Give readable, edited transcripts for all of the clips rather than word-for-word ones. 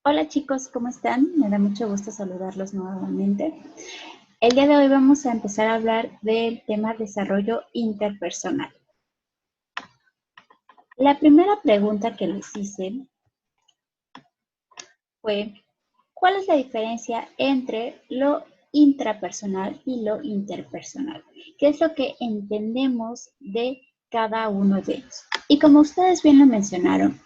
Hola chicos, ¿cómo están? Me da mucho gusto saludarlos nuevamente. El día de hoy vamos a empezar a hablar del tema desarrollo interpersonal. La primera pregunta que les hice fue, ¿cuál es la diferencia entre lo intrapersonal y lo interpersonal? ¿Qué es lo que entendemos de cada uno de ellos? Y como ustedes bien lo mencionaron,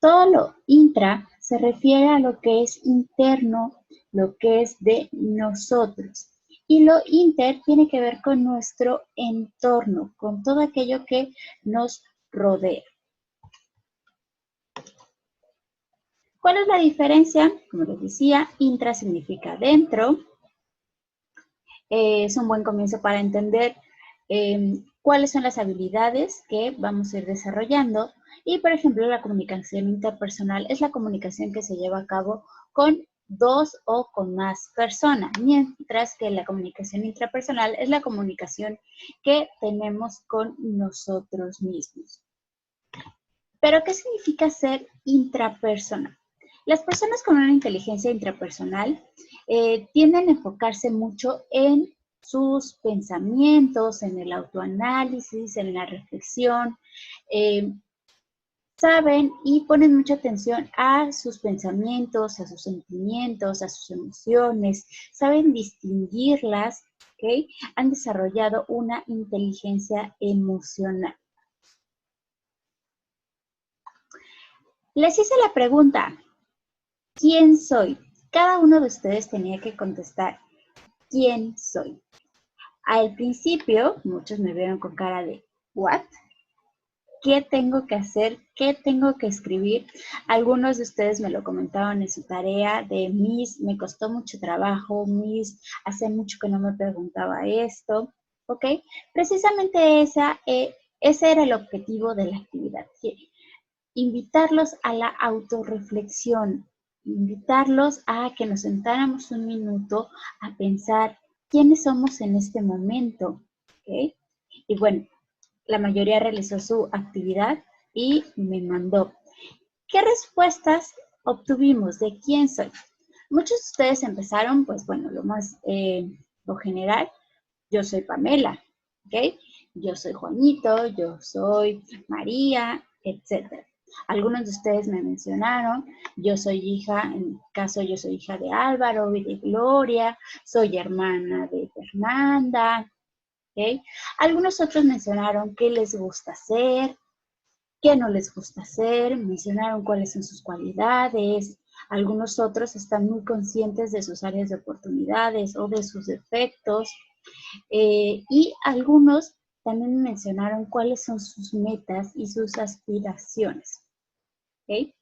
todo lo intra se refiere a lo que es interno, lo que es de nosotros. Y lo inter tiene que ver con nuestro entorno, con todo aquello que nos rodea. ¿Cuál es la diferencia? Como les decía, intra significa dentro. Es un buen comienzo para entender cuáles son las habilidades que vamos a ir desarrollando. Y, por ejemplo, la comunicación interpersonal es la comunicación que se lleva a cabo con dos o con más personas, mientras que la comunicación intrapersonal es la comunicación que tenemos con nosotros mismos. ¿Pero qué significa ser intrapersonal? Las personas con una inteligencia intrapersonal tienden a enfocarse mucho en sus pensamientos, en el autoanálisis, en la reflexión. Saben y ponen mucha atención a sus pensamientos, a sus sentimientos, a sus emociones, saben distinguirlas, ¿ok? Han desarrollado una inteligencia emocional. Les hice la pregunta, ¿quién soy? Cada uno de ustedes tenía que contestar, ¿quién soy? Al principio, muchos me vieron con cara de, ¿what? ¿Qué tengo que hacer? ¿Qué tengo que escribir? Algunos de ustedes me lo comentaban en su tarea de Miss, me costó mucho trabajo, Miss, hace mucho que no me preguntaba esto, ¿ok? Precisamente ese era el objetivo de la actividad, invitarlos a la autorreflexión, invitarlos a que nos sentáramos un minuto a pensar quiénes somos en este momento, ¿ok? Y bueno, la mayoría realizó su actividad y me mandó. ¿Qué respuestas obtuvimos de quién soy? Muchos de ustedes empezaron, pues bueno, lo general, yo soy Pamela, ¿ok? Yo soy Juanito, yo soy María, etc. Algunos de ustedes me mencionaron, yo soy hija, en mi caso yo soy hija de Álvaro y de Gloria, soy hermana de Fernanda, ¿ok? Algunos otros mencionaron qué les gusta hacer, qué no les gusta hacer, mencionaron cuáles son sus cualidades. Algunos otros están muy conscientes de sus áreas de oportunidades o de sus defectos. Y algunos también mencionaron cuáles son sus metas y sus aspiraciones. ¿Okay?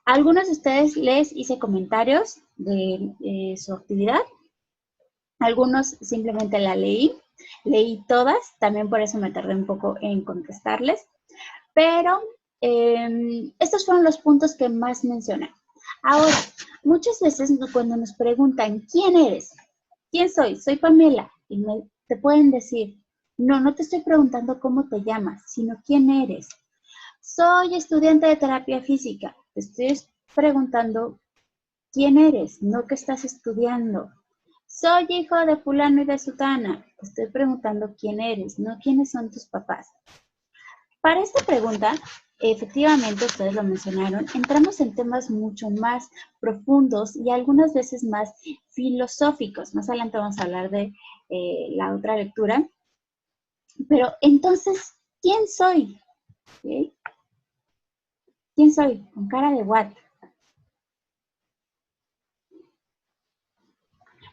A algunos de ustedes les hice comentarios de su actividad. Algunos simplemente la leí todas, también por eso me tardé un poco en contestarles, pero estos fueron los puntos que más mencioné. Ahora, muchas veces cuando nos preguntan, ¿quién eres? ¿Quién soy? Soy Pamela. Y te pueden decir, no te estoy preguntando cómo te llamas, sino quién eres. Soy estudiante de terapia física. Te estoy preguntando quién eres, no qué estás estudiando. Soy hijo de fulano y de sutana. Te estoy preguntando quién eres, no quiénes son tus papás. Para esta pregunta, efectivamente, ustedes lo mencionaron, entramos en temas mucho más profundos y algunas veces más filosóficos. Más adelante vamos a hablar de la otra lectura. Pero entonces, ¿quién soy? ¿Okay? ¿Quién soy? Con cara de what?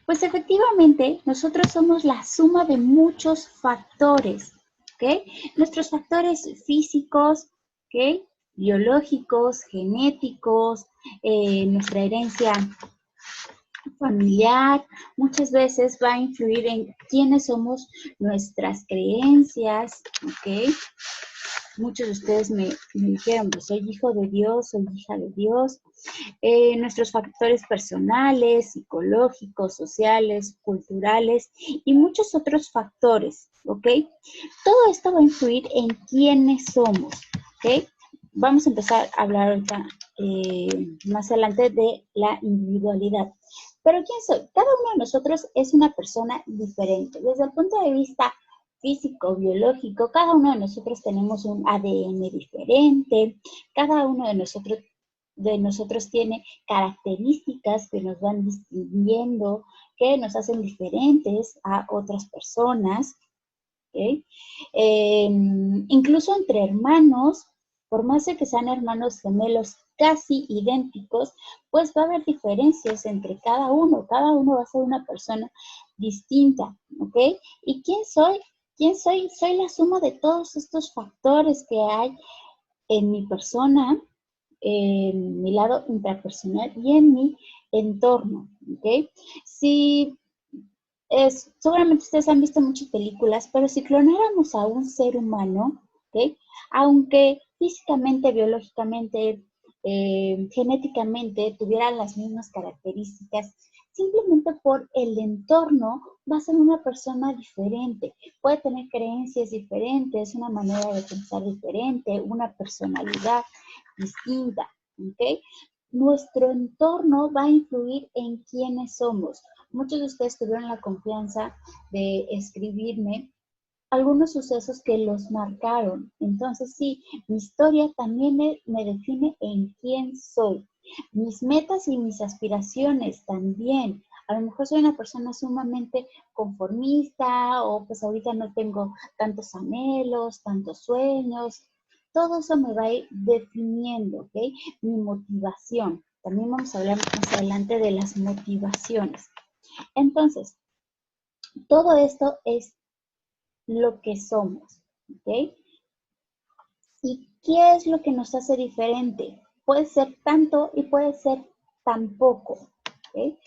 Pues efectivamente, nosotros somos la suma de muchos factores, ¿ok? Nuestros factores físicos, ¿ok? Biológicos, genéticos, nuestra herencia familiar, muchas veces va a influir en quiénes somos, nuestras creencias, ¿ok? Muchos de ustedes me dijeron, pues soy hijo de Dios, soy hija de Dios. Nuestros factores personales, psicológicos, sociales, culturales y muchos otros factores, ¿ok? Todo esto va a influir en quiénes somos, ¿ok? vamos a empezar a hablar ahorita más adelante de la individualidad. Pero ¿quién soy? Cada uno de nosotros es una persona diferente. Desde el punto de vista físico, biológico, cada uno de nosotros tenemos un ADN diferente, cada uno de nosotros tiene características que nos van distinguiendo, que nos hacen diferentes a otras personas. ¿Okay? Incluso entre hermanos, por más de que sean hermanos gemelos casi idénticos, pues va a haber diferencias entre cada uno va a ser una persona distinta, ¿ok? ¿Y quién soy? ¿Quién soy? Soy la suma de todos estos factores que hay en mi persona, en mi lado intrapersonal y en mi entorno, ¿ok? Si seguramente ustedes han visto muchas películas, pero si clonáramos a un ser humano, ¿ok? Aunque físicamente, biológicamente, genéticamente tuvieran las mismas características, simplemente por el entorno va a ser una persona diferente. Puede tener creencias diferentes, una manera de pensar diferente, una personalidad distinta, ¿ok? Nuestro entorno va a influir en quiénes somos. Muchos de ustedes tuvieron la confianza de escribirme algunos sucesos que los marcaron. Entonces, sí, mi historia también me define en quién soy. Mis metas y mis aspiraciones también. A lo mejor soy una persona sumamente conformista o pues ahorita no tengo tantos anhelos, tantos sueños. Todo eso me va a ir definiendo, ¿ok? Mi motivación. También vamos a hablar más adelante de las motivaciones. Entonces, todo esto es lo que somos, ¿ok? ¿Y qué es lo que nos hace diferente? Puede ser tanto y puede ser tan poco, ¿ok?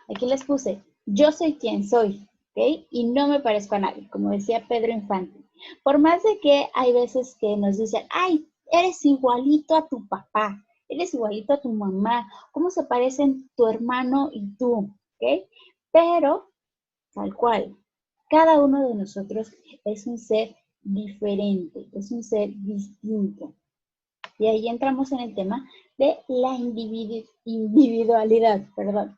Aquí les puse, yo soy quien soy, ¿ok? Y no me parezco a nadie, como decía Pedro Infante. Por más de que hay veces que nos dicen, ay, eres igualito a tu papá, eres igualito a tu mamá, ¿cómo se parecen tu hermano y tú? ¿Ok? Pero, tal cual, cada uno de nosotros es un ser diferente, es un ser distinto. Y ahí entramos en el tema de la individualidad, perdón.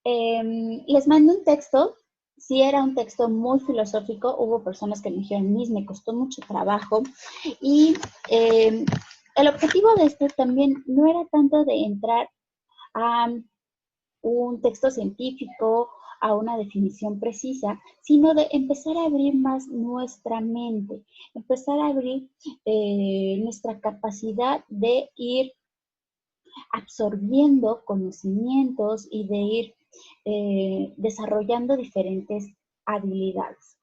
Les mando un texto, sí era un texto muy filosófico, hubo personas que me dijeron, Miss, me costó mucho trabajo, y el objetivo de esto también no era tanto de entrar a un texto científico, a una definición precisa, sino de empezar a abrir más nuestra mente, empezar a abrir nuestra capacidad de ir absorbiendo conocimientos y de ir desarrollando diferentes habilidades.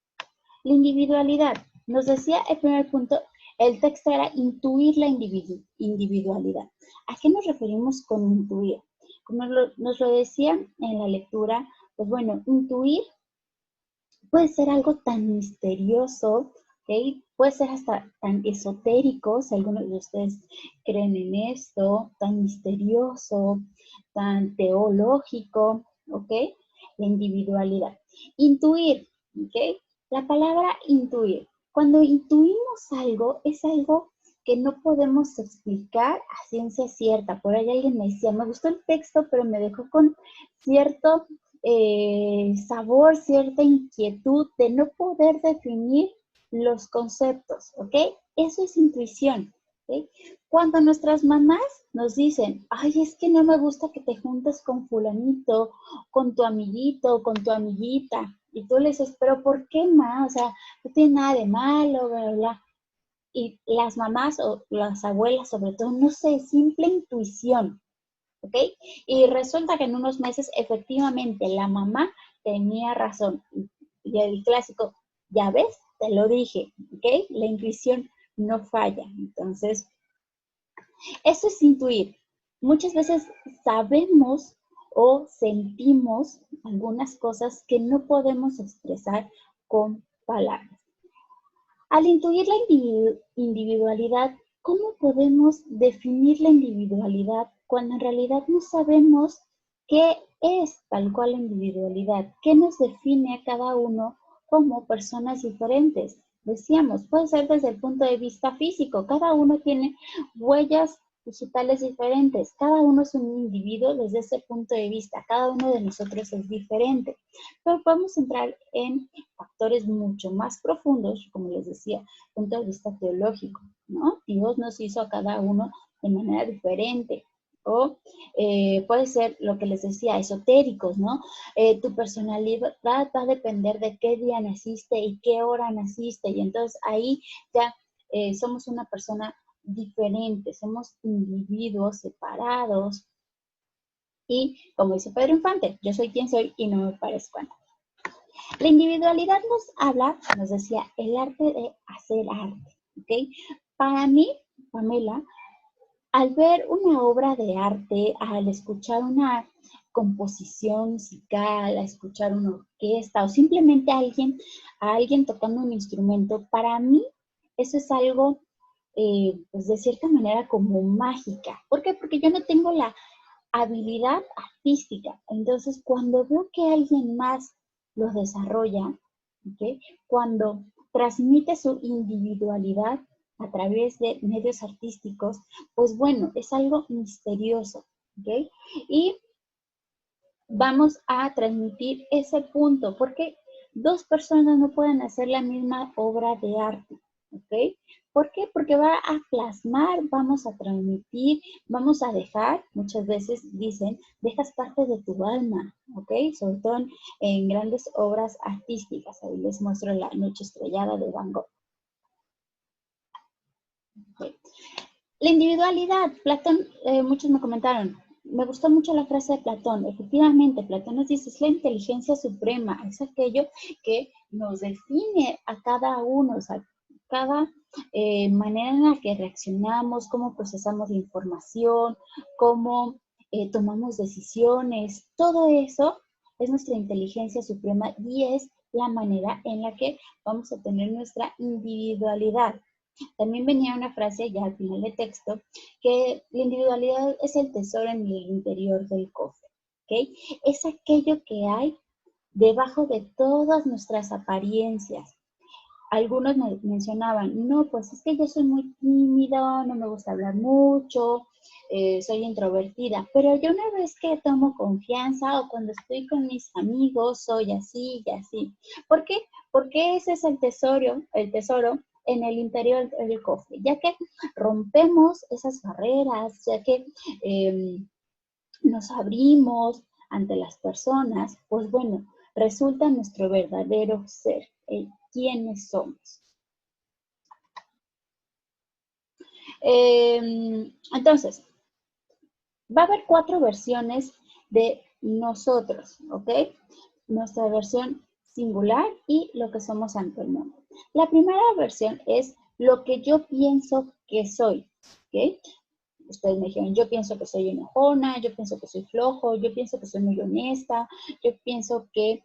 La individualidad. Nos decía el primer punto, el texto era intuir la individualidad. ¿A qué nos referimos con intuir? Como nos lo decía en la lectura, pues bueno, intuir puede ser algo tan misterioso, ¿ok? Puede ser hasta tan esotérico, si algunos de ustedes creen en esto, tan misterioso, tan teológico, ¿ok? La individualidad. Intuir, ¿ok? La palabra intuir. Cuando intuimos algo, es algo que no podemos explicar a ciencia cierta. Por ahí alguien me decía, me gustó el texto, pero me dejó con cierto sabor, cierta inquietud de no poder definir los conceptos, ¿ok? Eso es intuición, ¿ok? Cuando nuestras mamás nos dicen, ay, es que no me gusta que te juntes con fulanito, con tu amiguito, con tu amiguita, y tú le dices, pero ¿por qué más? O sea, no tiene nada de malo, bla, bla, bla. Y las mamás o las abuelas, sobre todo, no sé, simple intuición, ¿ok? Y resulta que en unos meses, efectivamente, la mamá tenía razón. Y el clásico, ya ves, te lo dije, ¿ok? La intuición no falla. Entonces, eso es intuir. Muchas veces sabemos o sentimos algunas cosas que no podemos expresar con palabras. Al intuir la individualidad, ¿cómo podemos definir la individualidad cuando en realidad no sabemos qué es tal cual la individualidad? ¿Qué nos define a cada uno como personas diferentes? decíamos, puede ser desde el punto de vista físico. Cada uno tiene huellas digitales diferentes. Cada uno es un individuo desde ese punto de vista. Cada uno de nosotros es diferente. Pero podemos entrar en factores mucho más profundos, como les decía, punto de vista teológico, ¿no? Dios nos hizo a cada uno de manera diferente. O puede ser lo que les decía, esotéricos, ¿no? Tu personalidad va a depender de qué día naciste y qué hora naciste. Y entonces ahí ya somos una persona diferente, somos individuos separados. Y como dice Pedro Infante, yo soy quien soy y no me parezco a nadie. La individualidad nos habla, nos decía, el arte de hacer arte, ¿ok? Para mí, Pamela, al ver una obra de arte, al escuchar una composición musical, a escuchar una orquesta o simplemente a alguien tocando un instrumento, para mí eso es algo, pues de cierta manera como mágica. ¿Por qué? Porque yo no tengo la habilidad artística. Entonces, cuando veo que alguien más lo desarrolla, ¿okay? Cuando transmite su individualidad a través de medios artísticos, pues bueno, es algo misterioso, ¿ok? Y vamos a transmitir ese punto, porque dos personas no pueden hacer la misma obra de arte, ¿ok? ¿Por qué? Porque va a plasmar, vamos a transmitir, vamos a dejar, muchas veces dicen, dejas parte de tu alma, ¿ok? Sobre todo en grandes obras artísticas. Ahí les muestro La Noche Estrellada de Van Gogh. Okay. La individualidad, Platón, muchos me comentaron, me gustó mucho la frase de Platón. Efectivamente, Platón nos dice, es la inteligencia suprema, es aquello que nos define a cada uno, o sea, cada manera en la que reaccionamos, cómo procesamos la información, cómo tomamos decisiones, todo eso es nuestra inteligencia suprema y es la manera en la que vamos a tener nuestra individualidad. También venía una frase ya al final del texto, que la individualidad es el tesoro en el interior del cofre, ¿ok? Es aquello que hay debajo de todas nuestras apariencias. Algunos me mencionaban, no, pues es que yo soy muy tímido, no me gusta hablar mucho, soy introvertida, pero yo una vez que tomo confianza o cuando estoy con mis amigos, soy así y así. ¿Por qué? Porque ese es el tesoro en el interior del cofre, ya que rompemos esas barreras, ya que nos abrimos ante las personas, pues bueno, resulta nuestro verdadero ser, quiénes somos. Entonces, va a haber 4 versiones de nosotros, ¿ok? Nuestra versión singular y lo que somos ante el mundo. La primera versión es lo que yo pienso que soy, ¿ok? Ustedes me dijeron, yo pienso que soy enojona, yo pienso que soy flojo, yo pienso que soy muy honesta, yo pienso que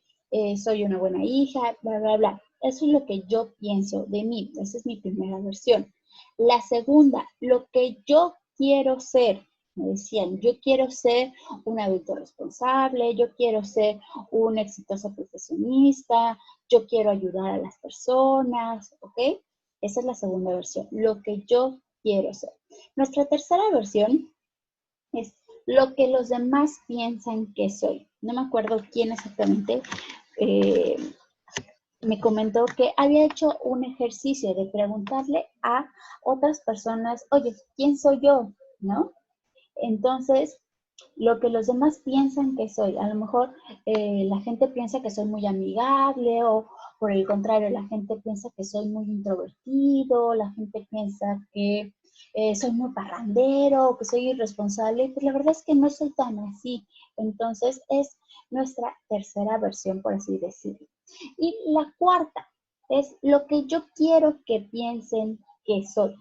soy una buena hija, bla, bla, bla. Eso es lo que yo pienso de mí. Esa es mi primera versión. La segunda, lo que yo quiero ser. Me decían, yo quiero ser un adulto responsable, yo quiero ser un exitoso profesionista, yo quiero ayudar a las personas, ¿ok? Esa es la segunda versión, lo que yo quiero ser. Nuestra tercera versión es lo que los demás piensan que soy. No me acuerdo quién exactamente me comentó que había hecho un ejercicio de preguntarle a otras personas, oye, ¿quién soy yo? ¿No? Entonces, lo que los demás piensan que soy, a lo mejor la gente piensa que soy muy amigable o por el contrario, la gente piensa que soy muy introvertido, la gente piensa que soy muy parrandero, que soy irresponsable, pues la verdad es que no soy tan así. Entonces es nuestra tercera versión, por así decirlo. Y la cuarta es lo que yo quiero que piensen que soy.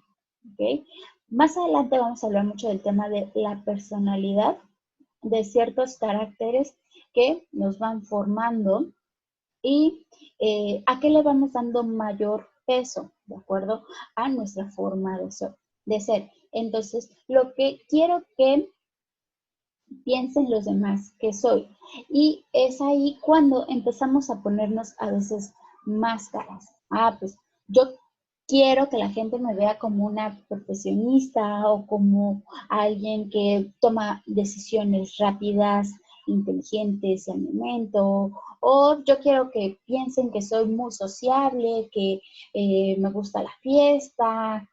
¿Ok? Más adelante vamos a hablar mucho del tema de la personalidad, de ciertos caracteres que nos van formando y a qué le vamos dando mayor peso, ¿de acuerdo? A nuestra forma de ser. Entonces, lo que quiero que piensen los demás que soy. Y es ahí cuando empezamos a ponernos a veces máscaras. Ah, pues Yo quiero que la gente me vea como una profesionista o como alguien que toma decisiones rápidas, inteligentes y al momento, o yo quiero que piensen que soy muy sociable, que me gusta la fiesta,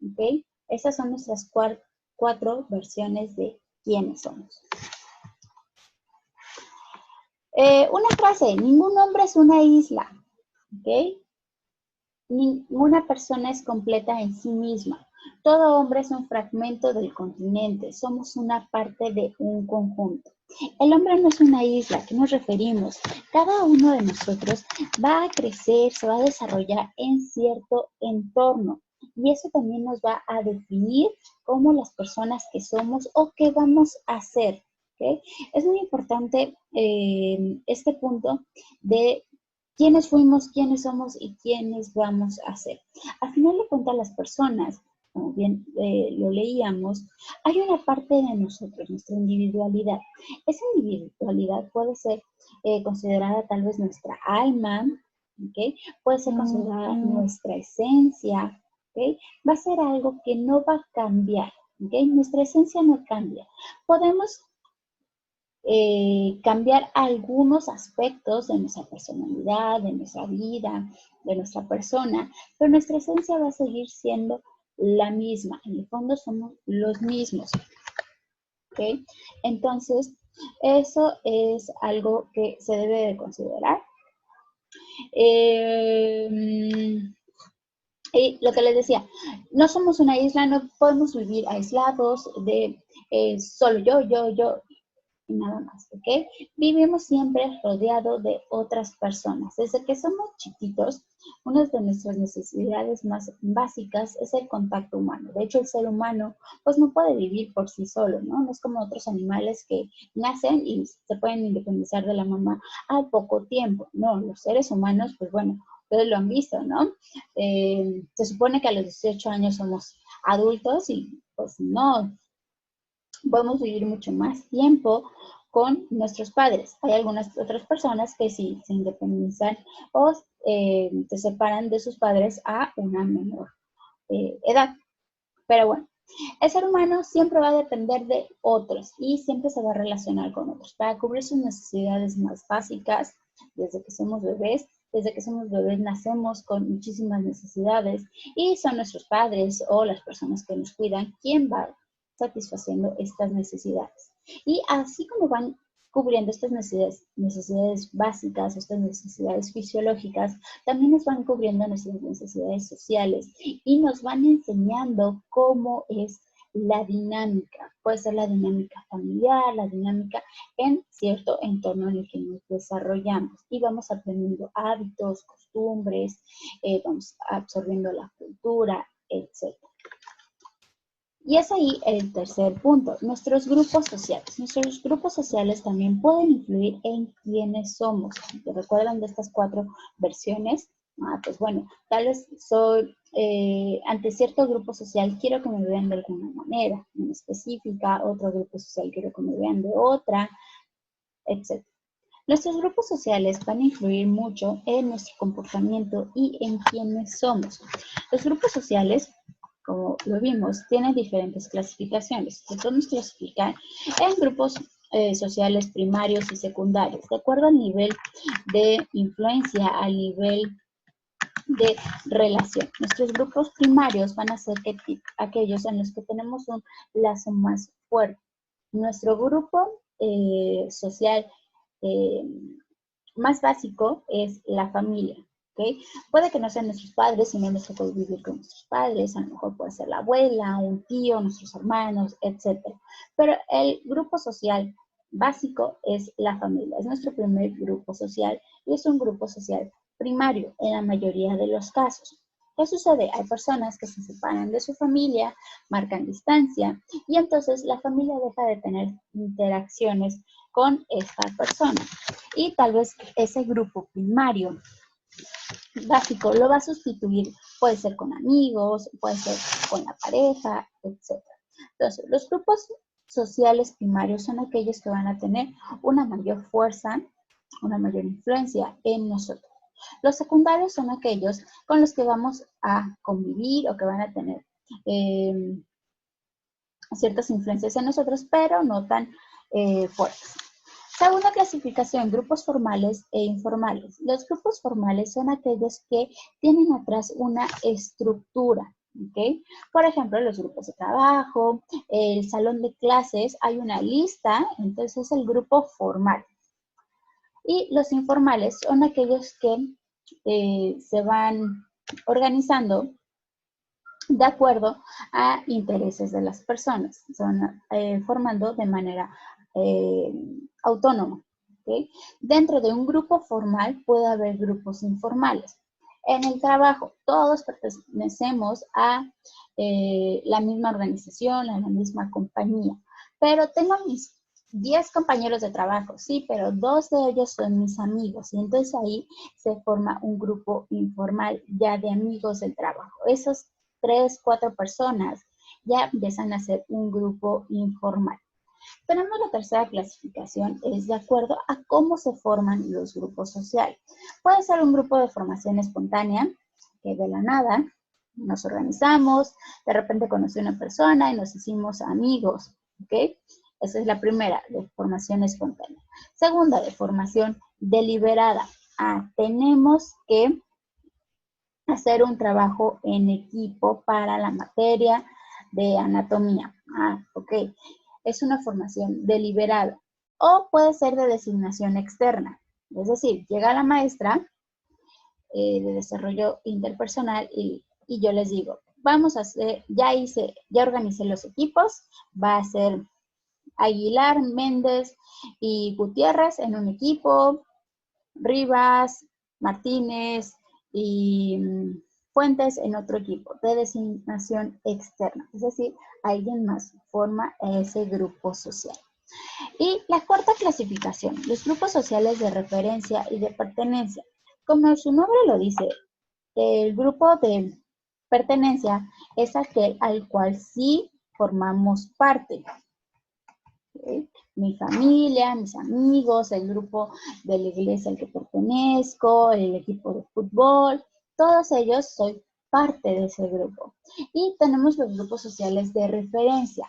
¿ok? Esas son nuestras cuatro versiones de quiénes somos. Una frase, ningún hombre es una isla, ¿ok? Ninguna persona es completa en sí misma. Todo hombre es un fragmento del continente. Somos una parte de un conjunto. El hombre no es una isla. ¿A qué nos referimos? Cada uno de nosotros va a crecer, se va a desarrollar en cierto entorno. Y eso también nos va a definir como las personas que somos o qué vamos a hacer. ¿Okay? Es muy importante este punto de quiénes fuimos, quiénes somos y quiénes vamos a ser. Al final de cuentas, las personas, como bien lo leíamos, hay una parte de nosotros, nuestra individualidad. Esa individualidad puede ser considerada tal vez nuestra alma, ¿okay? Puede ser considerada nuestra esencia, ¿okay? Va a ser algo que no va a cambiar, ¿okay? Nuestra esencia no cambia. Podemos cambiar algunos aspectos de nuestra personalidad, de nuestra vida, de nuestra persona, pero nuestra esencia va a seguir siendo la misma. En el fondo somos los mismos. ¿Okay? Entonces, eso es algo que se debe de considerar. Y lo que les decía, no somos una isla, no podemos vivir aislados de solo yo, y nada más, ¿ok? Vivimos siempre rodeados de otras personas. Desde que somos chiquitos, una de nuestras necesidades más básicas es el contacto humano. De hecho, el ser humano, pues no puede vivir por sí solo, ¿no? No es como otros animales que nacen y se pueden independizar de la mamá al poco tiempo. No, los seres humanos, pues bueno, ustedes lo han visto, ¿no? Se supone que a los 18 años somos adultos y pues no, podemos vivir mucho más tiempo con nuestros padres. Hay algunas otras personas que sí se independizan o se separan de sus padres a una menor edad. Pero bueno, el ser humano siempre va a depender de otros y siempre se va a relacionar con otros para cubrir sus necesidades más básicas desde que somos bebés. Desde que somos bebés nacemos con muchísimas necesidades y son nuestros padres o las personas que nos cuidan quien va satisfaciendo estas necesidades. Y así como van cubriendo estas necesidades básicas, estas necesidades fisiológicas, también nos van cubriendo nuestras necesidades sociales y nos van enseñando cómo es la dinámica. Puede ser la dinámica familiar, la dinámica en cierto entorno en el que nos desarrollamos y vamos aprendiendo hábitos, costumbres, vamos absorbiendo la cultura, etc. Y es ahí el tercer punto, nuestros grupos sociales. Nuestros grupos sociales también pueden influir en quiénes somos. ¿Te recuerdan de estas cuatro versiones? Pues bueno, tal vez soy, ante cierto grupo social quiero que me vean de alguna manera, en específica, otro grupo social quiero que me vean de otra, etc. Nuestros grupos sociales van a influir mucho en nuestro comportamiento y en quiénes somos. Los grupos sociales, como lo vimos, tienen diferentes clasificaciones. Se podemos clasificar en grupos sociales primarios y secundarios, de acuerdo al nivel de influencia, al nivel de relación. Nuestros grupos primarios van a ser aquellos en los que tenemos un lazo más fuerte. Nuestro grupo social eh, más básico es la familia. ¿Okay? Puede que no sean nuestros padres, si no nos tocó vivir con nuestros padres, a lo mejor puede ser la abuela, un tío, nuestros hermanos, etc. Pero el grupo social básico es la familia, es nuestro primer grupo social y es un grupo social primario en la mayoría de los casos. ¿Qué sucede? Hay personas que se separan de su familia, marcan distancia y entonces la familia deja de tener interacciones con esta persona. Y tal vez ese grupo primario básico lo va a sustituir, puede ser con amigos, puede ser con la pareja, etc. Entonces, los grupos sociales primarios son aquellos que van a tener una mayor fuerza, una mayor influencia en nosotros. Los secundarios son aquellos con los que vamos a convivir o que van a tener ciertas influencias en nosotros, pero no tan fuertes. Segunda clasificación, grupos formales e informales. Los grupos formales son aquellos que tienen atrás una estructura, ¿ok? Por ejemplo, los grupos de trabajo, el salón de clases, hay una lista, entonces es el grupo formal. Y los informales son aquellos que se van organizando de acuerdo a intereses de las personas, se van formando de manera autónoma. ¿Okay? Dentro de un grupo formal puede haber grupos informales. En el trabajo, todos pertenecemos a la misma organización, a la misma compañía, pero tengo mis 10 compañeros de trabajo, sí, pero 2 de ellos son mis amigos, y entonces ahí se forma un grupo informal ya de amigos del trabajo. Esos 3, 4 personas ya empiezan a ser un grupo informal. Tenemos la tercera clasificación, es de acuerdo a cómo se forman los grupos sociales. Puede ser un grupo de formación espontánea, que de la nada nos organizamos, de repente conocí a una persona y nos hicimos amigos, ¿ok? Esa es la primera, de formación espontánea. Segunda, de formación deliberada. Tenemos que hacer un trabajo en equipo para la materia de anatomía. Ok. Es una formación deliberada. O puede ser de designación externa. Es decir, llega la maestra de desarrollo interpersonal y yo les digo, vamos a hacer, ya organicé los equipos, va a ser Aguilar, Méndez y Gutiérrez en un equipo, Rivas, Martínez y Fuentes en otro equipo de designación externa. Es decir, alguien más forma ese grupo social. Y la cuarta clasificación, los grupos sociales de referencia y de pertenencia. Como su nombre lo dice, el grupo de pertenencia es aquel al cual sí formamos parte. ¿Okay? Mi familia, mis amigos, el grupo de la iglesia al que pertenezco, el equipo de fútbol, todos ellos soy parte de ese grupo. Y tenemos los grupos sociales de referencia.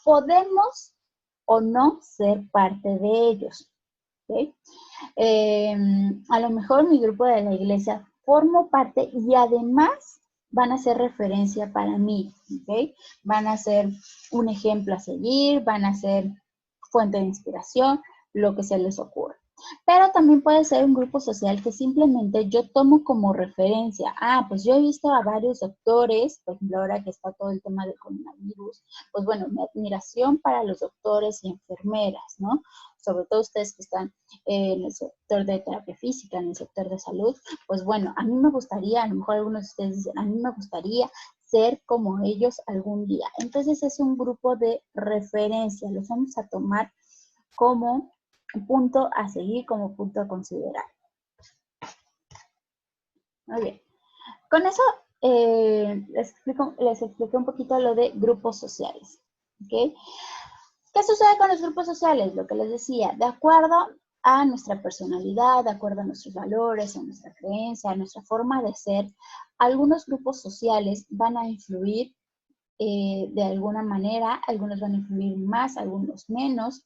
Podemos o no ser parte de ellos. ¿Okay? A lo mejor mi grupo de la iglesia formo parte y además van a ser referencia para mí. ¿Okay? Van a ser un ejemplo a seguir, van a ser fuente de inspiración, lo que se les ocurra. Pero también puede ser un grupo social que simplemente yo tomo como referencia. Pues yo he visto a varios doctores, por ejemplo, ahora que está todo el tema del coronavirus, pues bueno, mi admiración para los doctores y enfermeras, ¿no? Sobre todo ustedes que están en el sector de terapia física, en el sector de salud, pues bueno, a mí me gustaría, a lo mejor algunos de ustedes dicen, a mí me gustaría ser como ellos algún día. Entonces es un grupo de referencia, los vamos a tomar como punto a seguir, como punto a considerar. Muy bien. Con eso les expliqué un poquito lo de grupos sociales. ¿Okay? ¿Qué sucede con los grupos sociales? Lo que les decía, de acuerdo a nuestra personalidad, de acuerdo a nuestros valores, a nuestra creencia, a nuestra forma de ser, algunos grupos sociales van a influir de alguna manera, algunos van a influir más, algunos menos.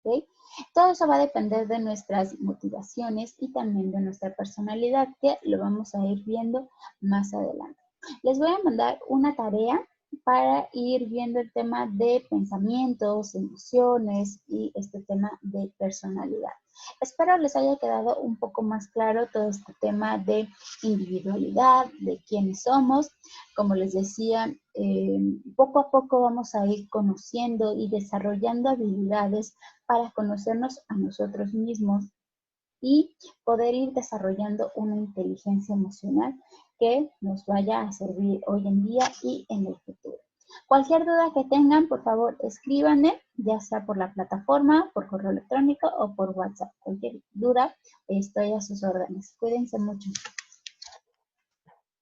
¿Okay? Todo eso va a depender de nuestras motivaciones y también de nuestra personalidad, que lo vamos a ir viendo más adelante. Les voy a mandar una tarea para ir viendo el tema de pensamientos, emociones y este tema de personalidad. Espero les haya quedado un poco más claro todo este tema de individualidad, de quiénes somos. Como les decía, poco a poco vamos a ir conociendo y desarrollando habilidades para conocernos a nosotros mismos y poder ir desarrollando una inteligencia emocional que nos vaya a servir hoy en día y en el futuro. Cualquier duda que tengan, por favor, escríbanme, ya sea por la plataforma, por correo electrónico o por WhatsApp. Cualquier duda, estoy a sus órdenes. Cuídense mucho.